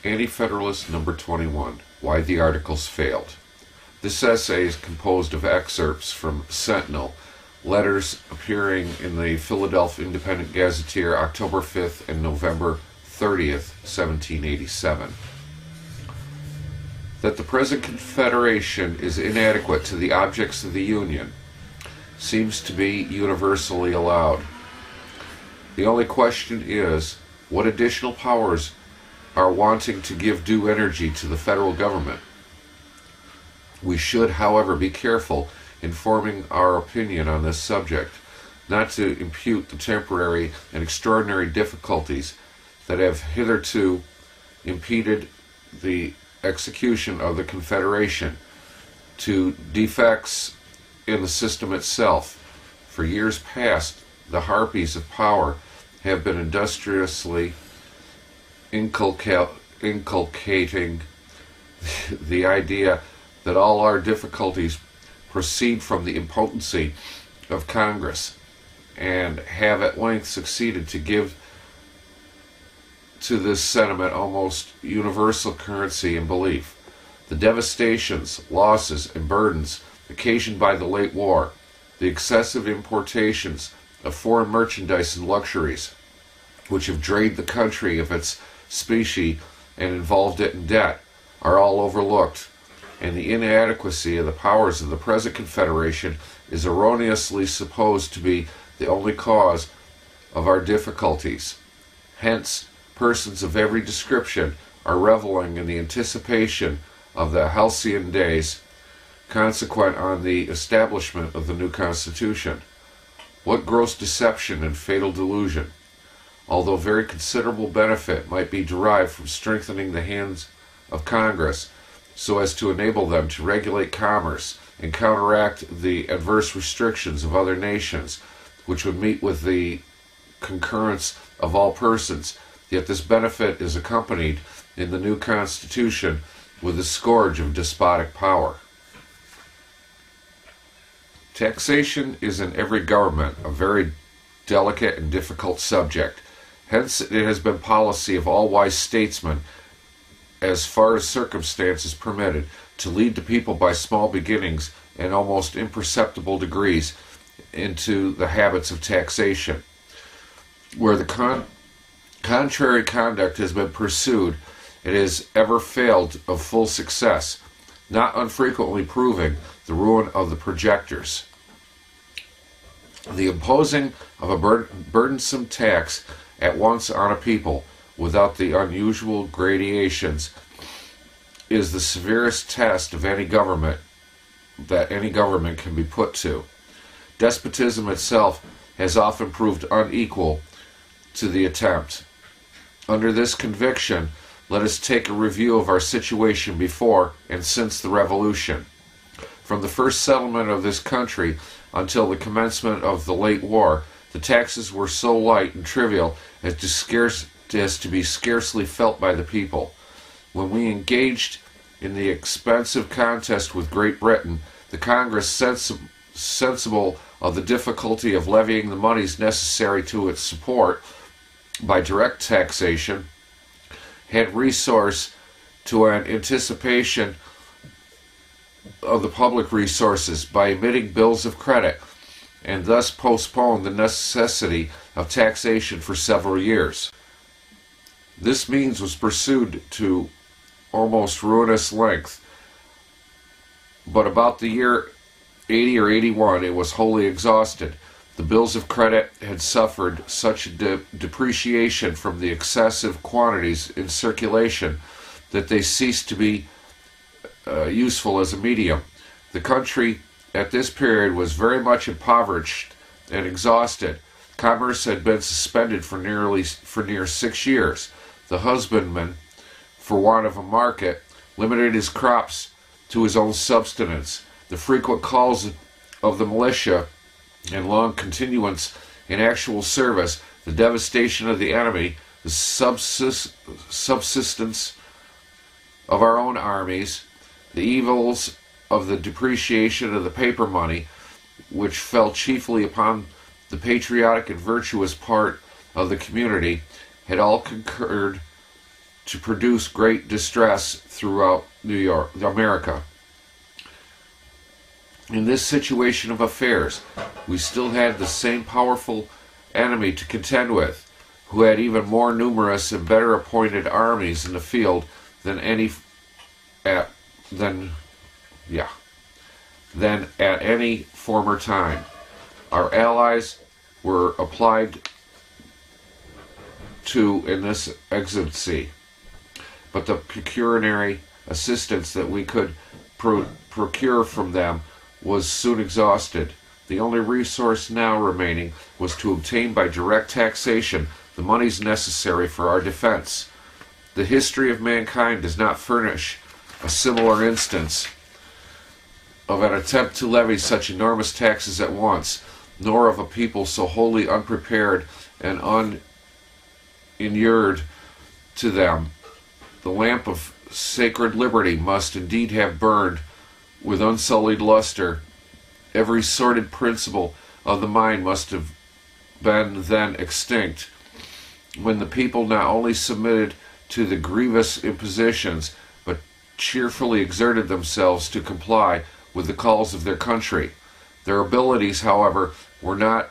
Anti-Federalist number 21, Why the Articles Failed. This essay is composed of excerpts from Sentinel, letters appearing in the Philadelphia Independent Gazetteer October 5th and November 30th, 1787. That the present Confederation is inadequate to the objects of the Union seems to be universally allowed. The only question is, what additional powers are wanting to give due energy to the federal government? We should, however, be careful in forming our opinion on this subject, not to impute the temporary and extraordinary difficulties that have hitherto impeded the execution of the Confederation to defects in the system itself. For years past, the harpies of power have been industriously inculcating the idea that all our difficulties proceed from the impotency of Congress, and have at length succeeded to give to this sentiment almost universal currency and belief. The devastations, losses, and burdens occasioned by the late war, the excessive importations of foreign merchandise and luxuries, which have drained the country of its specie and involved it in debt, are all overlooked, and the inadequacy of the powers of the present Confederation is erroneously supposed to be the only cause of our difficulties. Hence, persons of every description are reveling in the anticipation of the halcyon days consequent on the establishment of the new Constitution. What gross deception and fatal delusion! Although very considerable benefit might be derived from strengthening the hands of Congress so as to enable them to regulate commerce and counteract the adverse restrictions of other nations, which would meet with the concurrence of all persons, yet this benefit is accompanied in the new Constitution with the scourge of despotic power. Taxation is in every government a very delicate and difficult subject. Hence it has been policy of all wise statesmen, as far as circumstances permitted, to lead the people by small beginnings and almost imperceptible degrees into the habits of taxation. Where the contrary conduct has been pursued, it has ever failed of full success, not unfrequently proving the ruin of the projectors. The imposing of a burdensome tax at once on a people, without the unusual gradations, is the severest test of any government that any government can be put to. Despotism itself has often proved unequal to the attempt. Under this conviction, let us take a review of our situation before and since the Revolution. From the first settlement of this country until the commencement of the late war, the taxes were so light and trivial as to be scarcely felt by the people. When we engaged in the expensive contest with Great Britain, the Congress, sensible of the difficulty of levying the moneys necessary to its support by direct taxation, had resource to an anticipation of the public resources by emitting bills of credit, and thus postponed the necessity of taxation for several years. This means was pursued to almost ruinous length, but about the year 80 or 81 it was wholly exhausted. The bills of credit had suffered such a depreciation from the excessive quantities in circulation that they ceased to be useful as a medium. The country at this period was very much impoverished and exhausted. Commerce had been suspended for near 6 years. The husbandman, for want of a market, limited his crops to his own subsistence. The frequent calls of the militia and long continuance in actual service, the devastation of the enemy, the subsistence of our own armies, the evils of the depreciation of the paper money, which fell chiefly upon the patriotic and virtuous part of the community, had all concurred to produce great distress throughout America. In this situation of affairs, we still had the same powerful enemy to contend with, who had even more numerous and better appointed armies in the field than at any former time. Our allies were applied to in this exigency, but the pecuniary assistance that we could procure from them was soon exhausted. The only resource now remaining was to obtain by direct taxation the monies necessary for our defense. The history of mankind does not furnish a similar instance of an attempt to levy such enormous taxes at once, nor of a people so wholly unprepared and uninured to them. The lamp of sacred liberty must indeed have burned with unsullied luster. Every sordid principle of the mind must have been then extinct, when the people not only submitted to the grievous impositions, but cheerfully exerted themselves to comply with the calls of their country. Their abilities, however, were not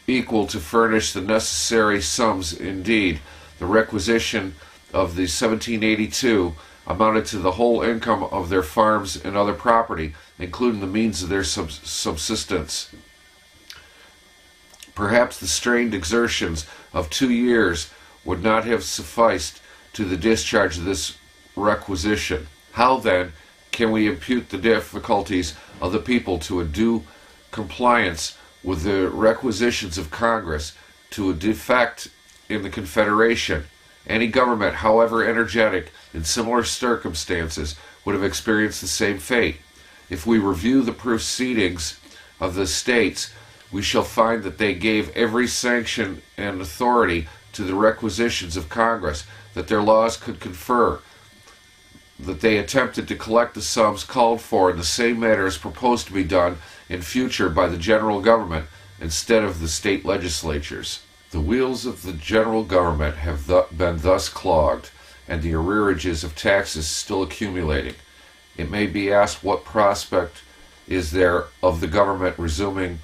equal to furnish the necessary sums. Indeed, the requisition of the 1782 amounted to the whole income of their farms and other property, including the means of their subsistence. Perhaps the strained exertions of 2 years would not have sufficed to the discharge of this requisition. How, then, can we impute the difficulties of the people to a due compliance with the requisitions of Congress, to a defect in the Confederation? Any government, however energetic, in similar circumstances, would have experienced the same fate. If we review the proceedings of the states, we shall find that they gave every sanction and authority to the requisitions of Congress that their laws could confer, that they attempted to collect the sums called for in the same manner as proposed to be done in future by the general government instead of the state legislatures. The wheels of the general government have been thus clogged, and the arrearages of taxes still accumulating. It may be asked, what prospect is there of the government resuming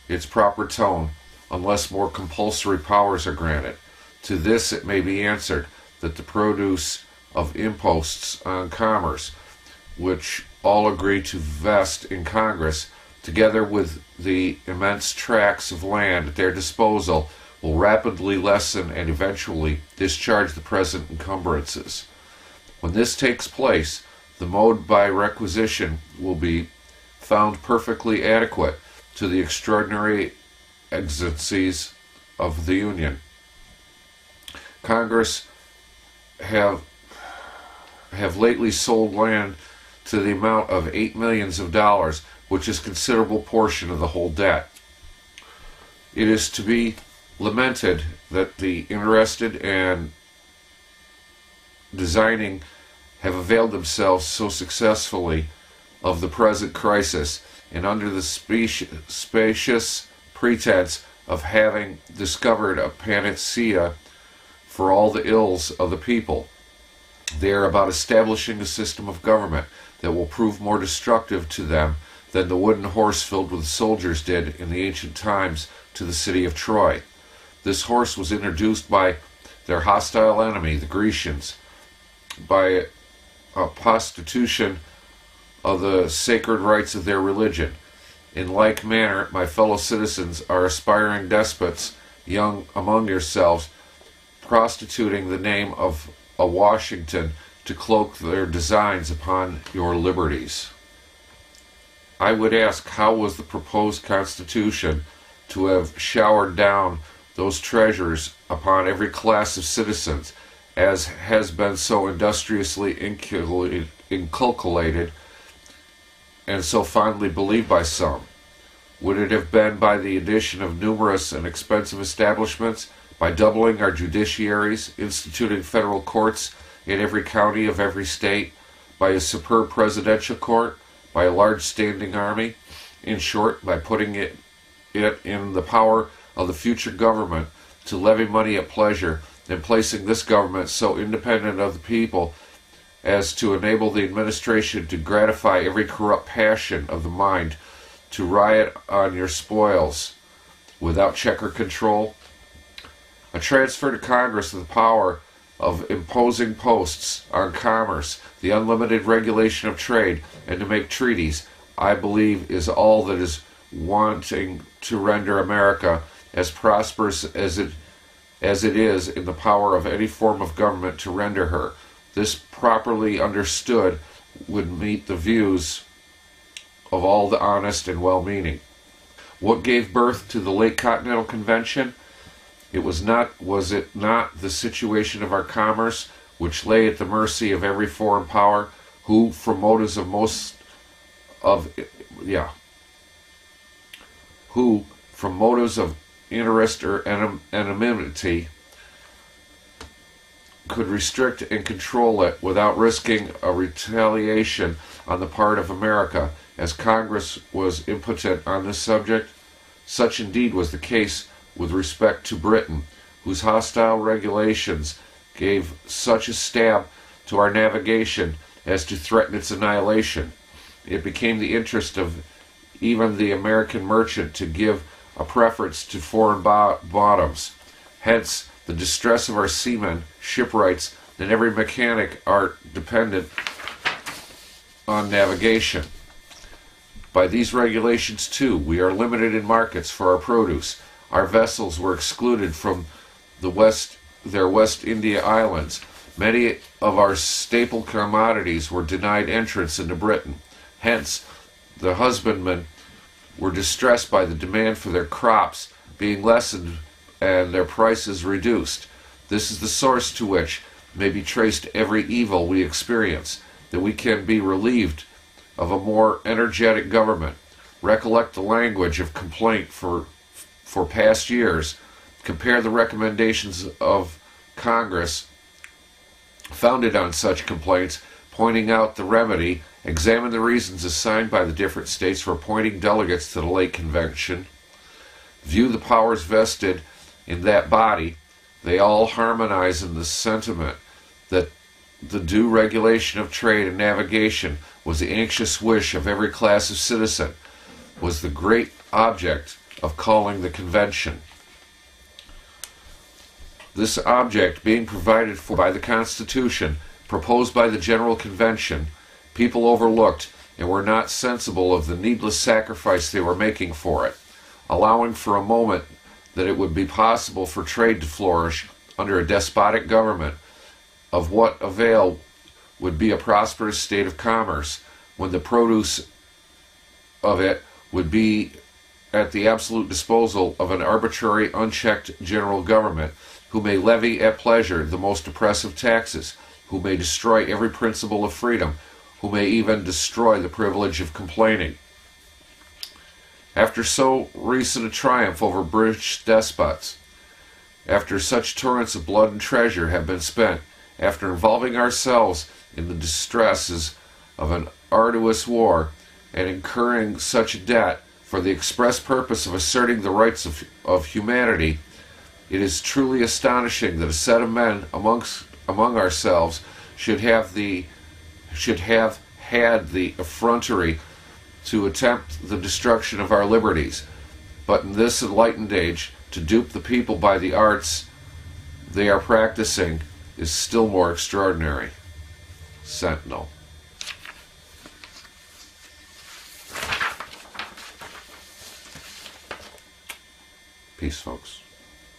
its proper tone unless more compulsory powers are granted? To this it may be answered that the produce of imposts on commerce, which all agree to vest in Congress, together with the immense tracts of land at their disposal, will rapidly lessen and eventually discharge the present encumbrances. When this takes place, the mode by requisition will be found perfectly adequate to the extraordinary exigencies of the Union. Congress have lately sold land to the amount of $8 millions, which is a considerable portion of the whole debt. It is to be lamented that the interested and designing have availed themselves so successfully of the present crisis, and under the spacious pretense of having discovered a panacea for all the ills of the people, they are about establishing a system of government that will prove more destructive to them than the wooden horse filled with soldiers did in the ancient times to the city of Troy. This horse was introduced by their hostile enemy, the Grecians, by a prostitution of the sacred rites of their religion. In like manner, my fellow citizens are aspiring despots, young among yourselves, prostituting the name of a Washington to cloak their designs upon your liberties. I would ask, how was the proposed Constitution to have showered down those treasures upon every class of citizens, as has been so industriously inculcated and so fondly believed by some? Would it have been by the addition of numerous and expensive establishments, by doubling our judiciaries, instituting federal courts in every county of every state, by a superb presidential court, by a large standing army, in short, by putting it in the power of the future government to levy money at pleasure in placing this government so independent of the people as to enable the administration to gratify every corrupt passion of the mind, to riot on your spoils without check or control? A transfer to Congress of the power of imposing posts on commerce, the unlimited regulation of trade, and to make treaties, I believe, is all that is wanting to render America as prosperous as it is in the power of any form of government to render her. This, properly understood, would meet the views of all the honest and well-meaning. What gave birth to the late Continental Convention? Was it not the situation of our commerce, which lay at the mercy of every foreign power, who, from motives of interest or enmity, could restrict and control it without risking a retaliation on the part of America, as Congress was impotent on this subject? Such indeed was the case with respect to Britain, whose hostile regulations gave such a stab to our navigation as to threaten its annihilation. It became the interest of even the American merchant to give a preference to foreign bottoms. Hence, the distress of our seamen, shipwrights, and every mechanic art dependent on navigation. By these regulations, too, we are limited in markets for our produce. Our vessels were excluded from their West India islands. Many of our staple commodities were denied entrance into Britain. Hence, the husbandmen were distressed by the demand for their crops being lessened and their prices reduced. This is the source to which may be traced every evil we experience, that we can be relieved of a more energetic government. Recollect the language of complaint for past years. Compare the recommendations of Congress founded on such complaints, pointing out the remedy. Examine the reasons assigned by the different states for appointing delegates to the late convention. View the powers vested in that body. They all harmonize in the sentiment that the due regulation of trade and navigation was the anxious wish of every class of citizen, was the great object of calling the convention. This object being provided for by the Constitution, proposed by the General Convention, people overlooked and were not sensible of the needless sacrifice they were making for it, allowing for a moment that it would be possible for trade to flourish under a despotic government. Of what avail would be a prosperous state of commerce when the produce of it would be at the absolute disposal of an arbitrary, unchecked general government, who may levy at pleasure the most oppressive taxes, who may destroy every principle of freedom, who may even destroy the privilege of complaining? After so recent a triumph over British despots, after such torrents of blood and treasure have been spent, after involving ourselves in the distresses of an arduous war, and incurring such a debt for the express purpose of asserting the rights of humanity, it is truly astonishing that a set of men among ourselves should have had the effrontery to attempt the destruction of our liberties, but in this enlightened age, to dupe the people by the arts they are practicing is still more extraordinary. Sentinel. Peace, folks.